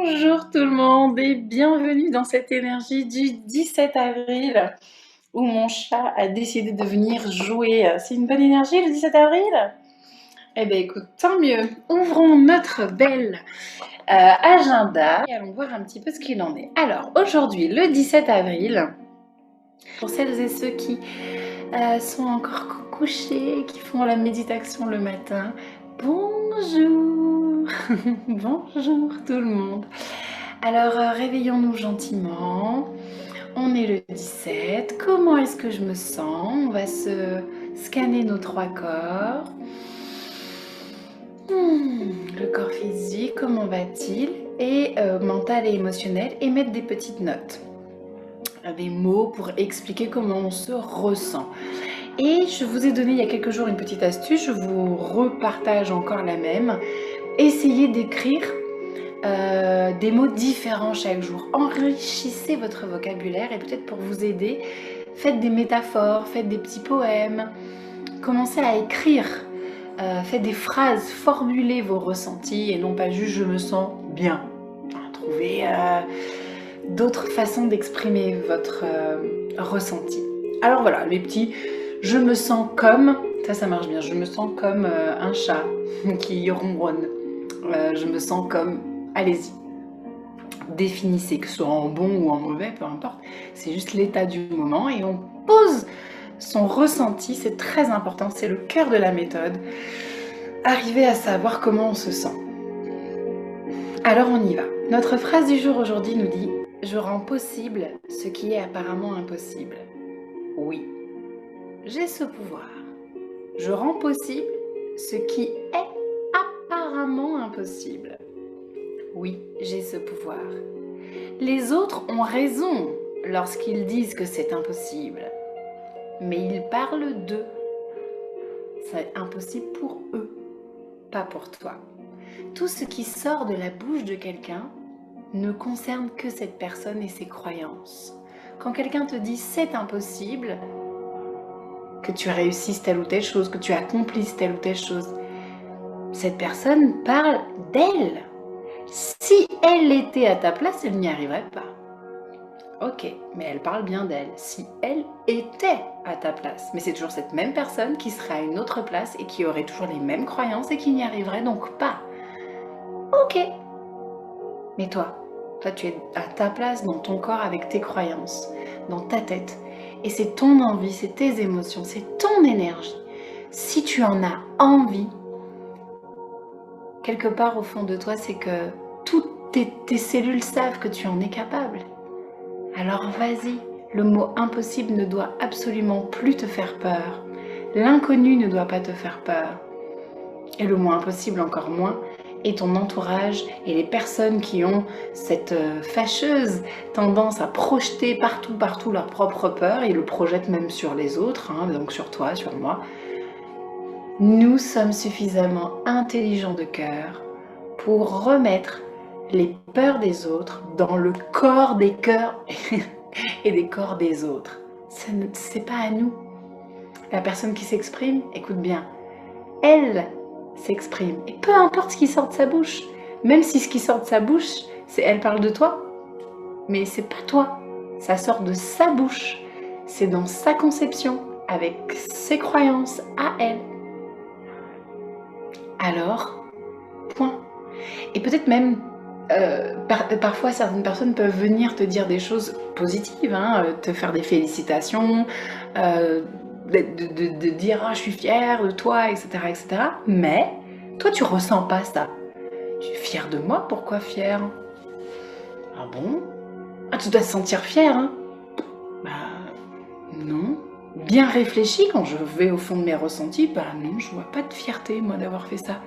Bonjour tout le monde et bienvenue dans cette énergie du 17 avril où mon chat a décidé de venir jouer. C'est une bonne énergie le 17 avril? Eh bien écoute, tant mieux. Ouvrons notre bel agenda et allons voir un petit peu ce qu'il en est. Alors aujourd'hui, le 17 avril, pour celles et ceux qui sont encore couchés, qui font la méditation le matin, bonjour. Bonjour tout le monde. Alors réveillons-nous gentiment. On est le 17. Comment est-ce que je me sens? On va se scanner nos trois corps. Le corps physique, comment va-t-il? Et mental et émotionnel, et mettre des petites notes. Des mots pour expliquer comment on se ressent. Et je vous ai donné il y a quelques jours une petite astuce, je vous repartage encore la même. Essayez d'écrire des mots différents chaque jour. Enrichissez votre vocabulaire et peut-être pour vous aider, faites des métaphores, faites des petits poèmes, commencez à écrire, faites des phrases, formulez vos ressentis et non pas juste je me sens bien. Trouvez d'autres façons d'exprimer votre ressenti. Alors voilà, les petits je me sens comme, ça marche bien, je me sens comme un chat qui ronronne. Je me sens comme, allez-y, définissez, que ce soit en bon ou en mauvais, peu importe, c'est juste l'état du moment et on pose son ressenti, c'est très important, c'est le cœur de la méthode, arriver à savoir comment on se sent. Alors on y va. Notre phrase du jour aujourd'hui nous dit « Je rends possible ce qui est apparemment impossible ». Oui, j'ai ce pouvoir. Je rends possible ce qui est apparemment impossible. Oui, j'ai ce pouvoir. Les autres ont raison lorsqu'ils disent que c'est impossible. Mais ils parlent d'eux. C'est impossible pour eux, pas pour toi. Tout ce qui sort de la bouche de quelqu'un ne concerne que cette personne et ses croyances. Quand quelqu'un te dit c'est impossible, que tu réussisses telle ou telle chose, que tu accomplisses telle ou telle chose, cette personne parle d'elle. Si elle était à ta place, elle n'y arriverait pas. Ok, mais elle parle bien d'elle. Si elle était à ta place, mais c'est toujours cette même personne qui serait à une autre place et qui aurait toujours les mêmes croyances et qui n'y arriverait donc pas. Ok. Mais toi tu es à ta place dans ton corps avec tes croyances, dans ta tête. Et c'est ton envie, c'est tes émotions, c'est ton énergie. Si tu en as envie, quelque part au fond de toi, c'est que toutes tes cellules savent que tu en es capable. Alors vas-y, le mot impossible ne doit absolument plus te faire peur. L'inconnu ne doit pas te faire peur. Et le mot impossible encore moins. Et ton entourage et les personnes qui ont cette fâcheuse tendance à projeter partout leur propre peur et le projettent même sur les autres, donc sur toi, sur moi. Nous sommes suffisamment intelligents de cœur pour remettre les peurs des autres dans le corps des cœurs et des corps des autres. C'est pas à nous. La personne qui s'exprime, écoute bien, elle s'exprime. Et peu importe ce qui sort de sa bouche, même si ce qui sort de sa bouche, elle parle de toi, mais c'est pas toi. Ça sort de sa bouche. C'est dans sa conception, avec ses croyances à elle. Alors, point. Et peut-être même, parfois certaines personnes peuvent venir te dire des choses positives, te faire des félicitations, de dire « Ah, je suis fière de toi », etc., etc. Mais toi, tu ressens pas ça. Tu es fière de moi? Pourquoi fière? Ah bon? Ah, tu dois te sentir fière, hein? Bah, non. Bien réfléchi, quand je vais au fond de mes ressentis, bah non, je vois pas de fierté, moi, d'avoir fait ça.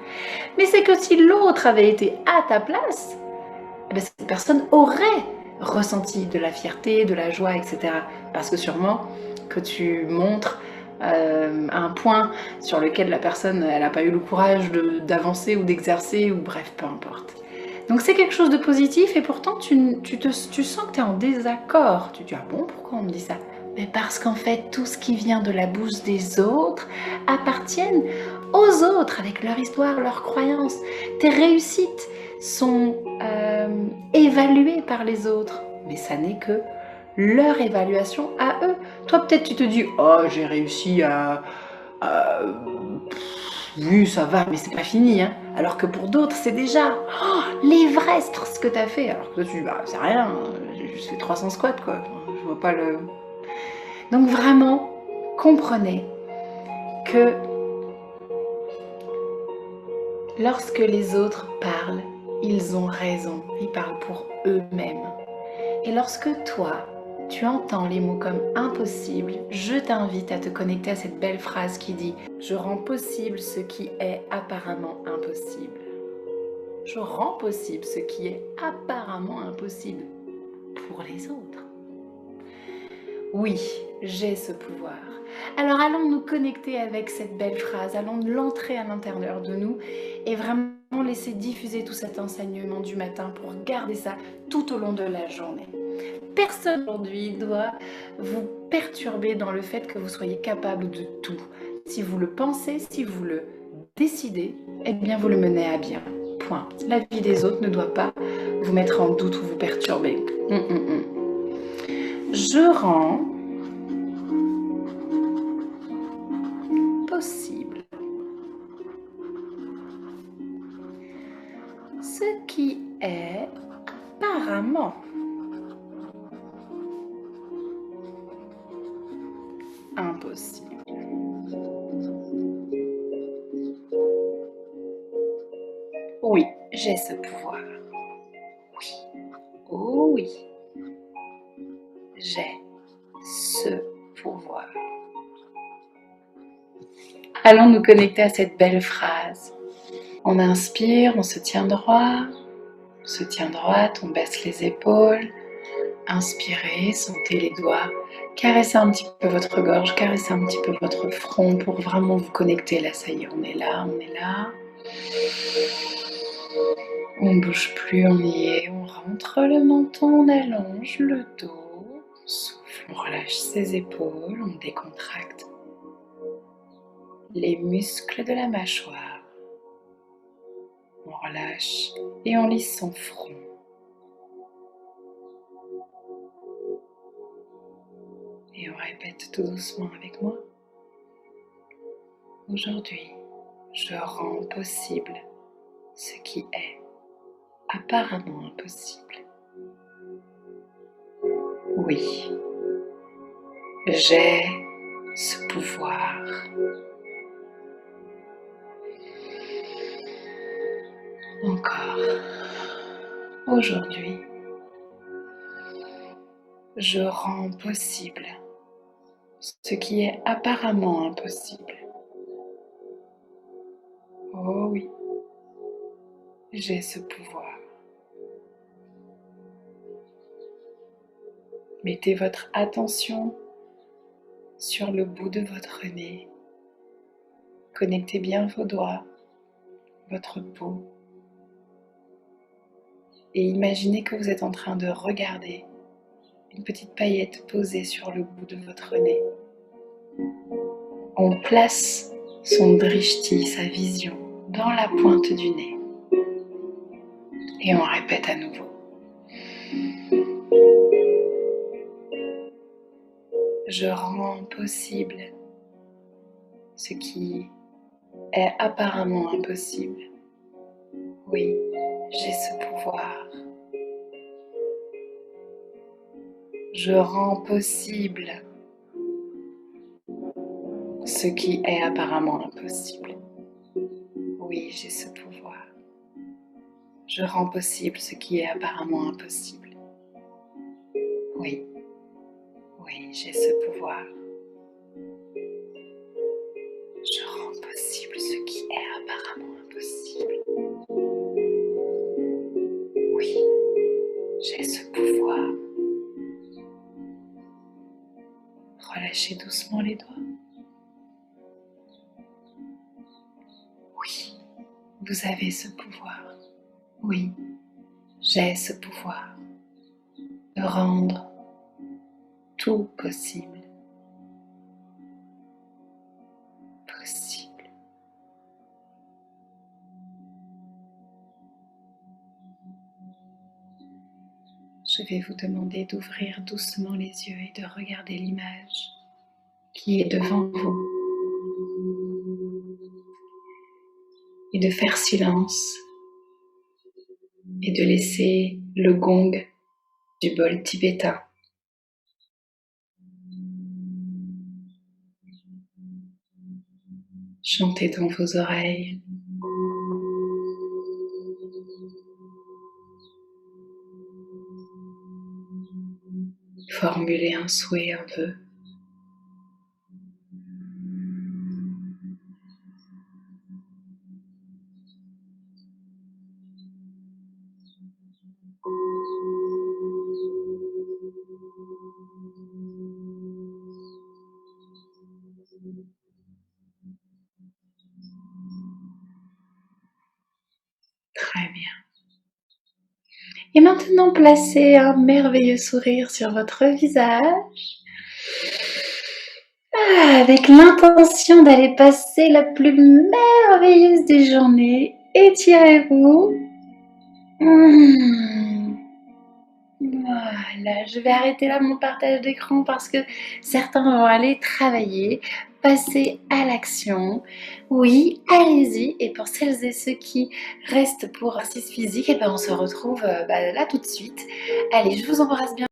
Mais c'est que si l'autre avait été à ta place, eh bien, cette personne aurait ressenti de la fierté, de la joie, etc. Parce que sûrement que tu montres un point sur lequel la personne elle n'a pas eu le courage d'avancer ou d'exercer, ou bref, peu importe. Donc c'est quelque chose de positif et pourtant tu sens que tu es en désaccord. Tu te dis « Ah bon, pourquoi on me dit ça ?» Mais parce qu'en fait, tout ce qui vient de la bouche des autres appartiennent aux autres, avec leur histoire, leurs croyances. Tes réussites, sont évalués par les autres, mais ça n'est que leur évaluation à eux. Toi, peut-être tu te dis « Oh, j'ai réussi oui, ça va, mais c'est pas fini. » Alors que pour d'autres, c'est déjà l'Everest ce que tu as fait. Alors que toi, tu dis « Bah, c'est rien, j'ai juste fait 300 squats, quoi. Je vois pas le... » Donc vraiment, comprenez que lorsque les autres parlent, ils ont raison, ils parlent pour eux-mêmes. Et lorsque toi, tu entends les mots comme impossible, je t'invite à te connecter à cette belle phrase qui dit « Je rends possible ce qui est apparemment impossible. Je rends possible ce qui est apparemment impossible pour les autres. » Oui, j'ai ce pouvoir. Alors allons nous connecter avec cette belle phrase, allons l'entrer à l'intérieur de nous et vraiment laisser diffuser tout cet enseignement du matin pour garder ça tout au long de la journée. Personne aujourd'hui doit vous perturber dans le fait que vous soyez capable de tout. Si vous le pensez, si vous le décidez, eh bien vous le menez à bien. Point. La vie des autres ne doit pas vous mettre en doute ou vous perturber. Je rends possible ce qui est apparemment impossible. Oui, j'ai ce pouvoir. Oui. Oh oui. J'ai ce pouvoir. Allons nous connecter à cette belle phrase. On inspire, on se tient droit, on se tient droite, on baisse les épaules. Inspirez, sentez les doigts, caressez un petit peu votre gorge, caressez un petit peu votre front pour vraiment vous connecter. Là, ça y est, on est là, on est là. On ne bouge plus, on y est. On rentre le menton, on allonge le dos. On souffle, on relâche ses épaules, on décontracte les muscles de la mâchoire. On relâche et on lisse son front. Et on répète tout doucement avec moi. Aujourd'hui, je rends possible ce qui est apparemment impossible. Oui, j'ai ce pouvoir. Encore. Aujourd'hui, je rends possible ce qui est apparemment impossible. Oh oui, j'ai ce pouvoir. Mettez votre attention sur le bout de votre nez. Connectez bien vos doigts, votre peau. Et imaginez que vous êtes en train de regarder une petite paillette posée sur le bout de votre nez. On place son drishti, sa vision, dans la pointe du nez. Et on répète à nouveau. Je rends possible ce qui est apparemment impossible. Oui, j'ai ce pouvoir. Je rends possible ce qui est apparemment impossible. Oui, j'ai ce pouvoir. Je rends possible ce qui est apparemment impossible. Oui, oui, j'ai ce pouvoir. Je rends possible ce qui est apparemment impossible. Oui, j'ai ce pouvoir. Relâchez doucement les doigts. Oui, vous avez ce pouvoir. Oui, j'ai ce pouvoir de rendre tout possible. Possible. Je vais vous demander d'ouvrir doucement les yeux et de regarder l'image qui est devant vous et de faire silence et de laisser le gong du bol tibétain chanter dans vos oreilles. Formulez un souhait, un vœu. Très bien. Et maintenant, placez un merveilleux sourire sur votre visage avec l'intention d'aller passer la plus merveilleuse des journées. Étirez-vous. Voilà, je vais arrêter là mon partage d'écran parce que certains vont aller travailler, passer à l'action. Oui, allez-y. Et pour celles et ceux qui restent pour l'exercice physique, eh ben on se retrouve là tout de suite. Allez, je vous embrasse bien.